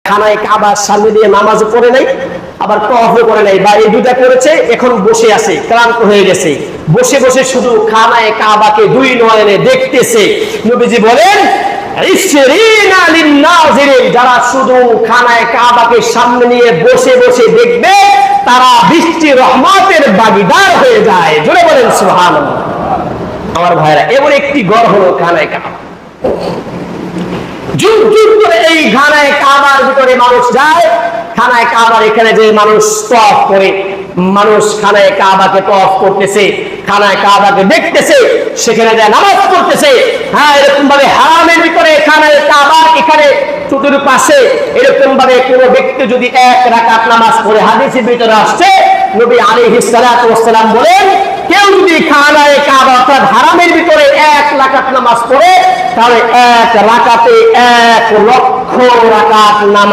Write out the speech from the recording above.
খানায় কাবার সামনে দিয়ে নামাজ পড়ে নাই, আবার তওয়াফও করে নাই, বা এই দুটা করেছে, এখন বসে আছে, ক্লান্ত হয়ে গেছে, বসে বসে শুধু খানায় কাবাকে দুই নয়নে দেখতেছে। নবীজি বলেন ইশরিনা লিন-নাযিরিন, যারা শুধু খানায় কাবাকে সামনে নিয়ে বসে বসে দেখবে তারা বৃষ্টি রহমতের ভাগীদার হয়ে যায়। জোরে বলেন সুবহানাল্লাহ। আমার ভাইরা, এমন একটি ঘর হলো খানায় কাবা। যুগ যুগ ধরে এই খানায় কাবার ভিতরে মানুষ যায়, খানায় কাবার এখানে যে মানুষ তওয়াফ করে, মানুষ খানায় কাবাকে তওয়াফ করতেছে, খানায় কাবাকে দেখতেছে, সেখানে যায় নামাজ পড়তেছে। হ্যাঁ, এরকম ভাবে হারামের ভিতরে খানায় কাবা এখানে চতুর্পাশে এরকম ভাবে কোন ব্যক্তি যদি এক রাকাত নামাজ পড়ে, হাদিসের ভিতরে আসছে নবী আলাইহিস সালাতু ওয়াস সালাম বলেন, কেউ যদি খানায় কাবা অর্থাৎ হারামের ভিতরে এক রাকাত নামাজ পড়ে, তাহলে এক রাকাতে 1 লক্ষ রাকাত নামাজ